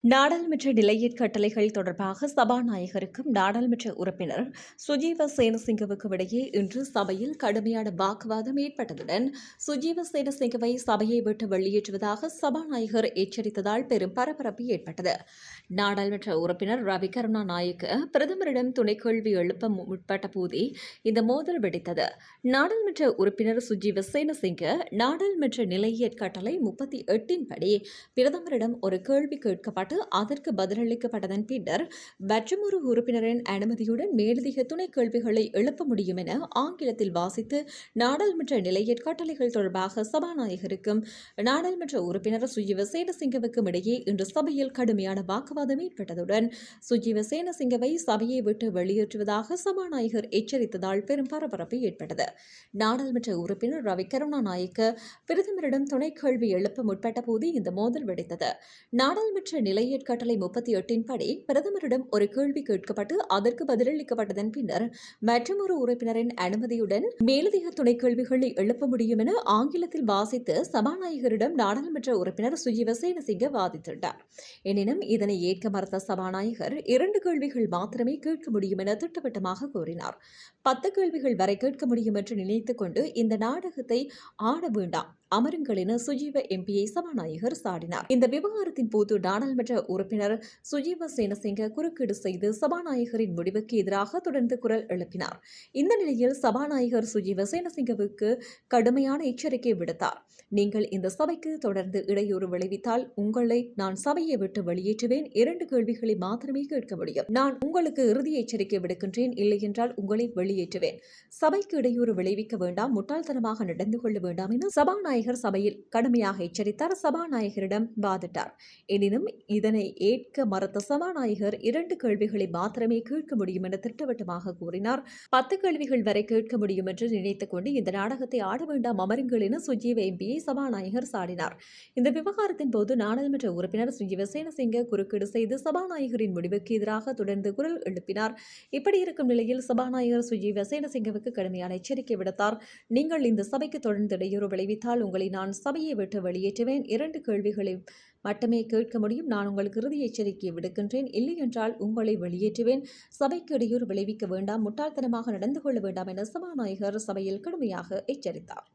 நாடாளுமன்ற நிலையற் கட்டளைகள் தொடர்பாக சபாநாயகருக்கும் நாடாளுமன்ற உறுப்பினர் சுஜீவ சேனசிங்கவுக்கும் இடையே இன்று சபையில் கடுமையான வாக்குவாதம் ஏற்பட்டதுடன் சுஜீவ சேனசிங்கவை சபையை விட்டு வெளியேற்றுவதாக சபாநாயகர் எச்சரித்ததால் பெரும் பரபரப்பு ஏற்பட்டது. நாடாளுமன்ற உறுப்பினர் ரவி கருணாநாயக்க பிரதமரிடம் துணைக்கேள்வி எழுப்ப முற்பட்ட போதே இந்த மோதல் வெடித்தது. நாடாளுமன்ற உறுப்பினர் சுஜீவ சேனசிங்க நாடாளுமன்ற நிலையற் கட்டளை 38 படி பிரதமரிடம் ஒரு கேள்வி கேட்கப்பட்டு அதற்கு பதிலளிக்கப்பட்டதன் பின்னர் மற்றொரு உறுப்பினரின் அனுமதியுடன் மேலதிக துணை கேள்விகளை எழுப்ப முடியும் என ஆங்கிலத்தில் வாசித்து நாடாளுமன்ற நிலையற் கட்டளைகள் தொடர்பாக சபாநாயகருக்கும் நாடாளுமன்ற உறுப்பினர் சுஜீவ சேனசிங்கவுக்கும் இடையே இன்று சபையில் கடுமையான வாக்குவாதம் ஏற்பட்டதுடன் சுஜீவ சேனசிங்கவை சபையை விட்டு வெளியேற்றுவதாக சபாநாயகர் எச்சரித்ததால் பெரும் பரபரப்பு ஏற்பட்டது. நாடாளுமன்ற உறுப்பினர் ரவி கருணாநாயக்க பிரதமரிடம் துணை கேள்வி எழுப்ப முற்பட்ட போது இந்த மோதல் வெடித்தது. நாடாளுமன்ற நிலையற் கட்டளை 38 படி பிரதமரிடம் ஒரு கேள்வி கேட்கப்பட்டு அதற்கு பதிலளிக்கப்பட்டதன் பின்னர் மற்றொரு உறுப்பினரின் அனுமதியுடன் மேலதிக துணை கேள்விகளை எழுப்ப முடியும் என ஆங்கிலத்தில் வாசித்து சபாநாயகரிடம் நாடாளுமன்ற உறுப்பினர் சுஜீவ சேனசிங்க வாதிட்டார். எனினும் இதனை ஏற்க மறுத்த சபாநாயகர் 2 கேள்விகள் மாத்திரமே கேட்க முடியும் என திட்டவட்டமாக கூறினார். 10 கேள்விகள் வரை கேட்க முடியும் என்று நினைத்துக் கொண்டு இந்த நாடகத்தை ஆட வேண்டாம், அமருங்கள் என சுஜீவ எம்பியை சபாநாயகர் சாடினார். இந்த விவகாரத்தின் போது நாடாளுமன்ற உறுப்பினர் சுஜீவ சேனசிங்க குறுக்கீடு செய்து சபாநாயகரின் முடிவுக்கு எதிராக தொடர்ந்து குரல் எழுப்பினார். இந்த நிலையில் சபாநாயகர் சுஜீவ சேனசிங்கவுக்கு கடுமையான எச்சரிக்கை விடுத்தார். நீங்கள் இந்த சபைக்கு தொடர்ந்து இடையூறு விளைவித்தால் உங்களை நான் சபையை விட்டு வெளியேற்றுவேன். 2 கேள்விகளை மாத்திரமே கேட்க முடியும். நான் உங்களுக்கு இறுதி எச்சரிக்கை விடுக்கின்றேன். இல்லையென்றால் உங்களை வெளியேற்றுவேன். சபைக்கு இடையூறு விளைவிக்க வேண்டாம், முட்டாள்தனமாக நடந்து கொள்ள வேண்டாம் என சபாநாயகர் சபையில் கடுமையாக எச்சரித்தார். சபாநாயகரிடம் வாதிட்டார். எனினும் இதனை ஏற்க மறுத்த சபாநாயகர் 2 கேள்விகளை மாத்திரமே கேட்க முடியும் என திட்டவட்டமாக கூறினார். 10 கேள்விகள் வரை கேட்க முடியும் என்று நினைத்துக் கொண்டு இந்த நாடகத்தை ஆட வேண்டாம், அமருங்கள் என சுஜீவ எம்பியை சபாநாயகர் சாடினார். இந்த விவகாரத்தின் போது நாடாளுமன்ற உறுப்பினர் சுஜீவ சேனசிங்க குறுக்கீடு செய்து சபாநாயகரின் முடிவுக்கு எதிராக தொடர்ந்து குரல் எழுப்பினார். இப்படி இருக்கும் நிலையில் சபாநாயகர் சுஜீவ சேனசிங்கவுக்கு கடுமையான எச்சரிக்கை விடுத்தார். நீங்கள் இந்த சபைக்கு தொடர்ந்து இடையூறு விளைவித்தால் உங்களை நான் சபையை விட்டு வெளியேற்றுவேன். 2 கேள்விகளை மட்டுமே கேட்க முடியும். நான் உங்களுக்கு இறுதி எச்சரிக்கையை விடுக்கின்றேன். இல்லையென்றால் உங்களை வெளியேற்றுவேன். சபைக்கு இடையூறு விளைவிக்க வேண்டாம், முட்டாள்தனமாக நடந்து கொள்ள வேண்டாம் என சபாநாயகர் சபையில் கடுமையாக எச்சரித்தார்.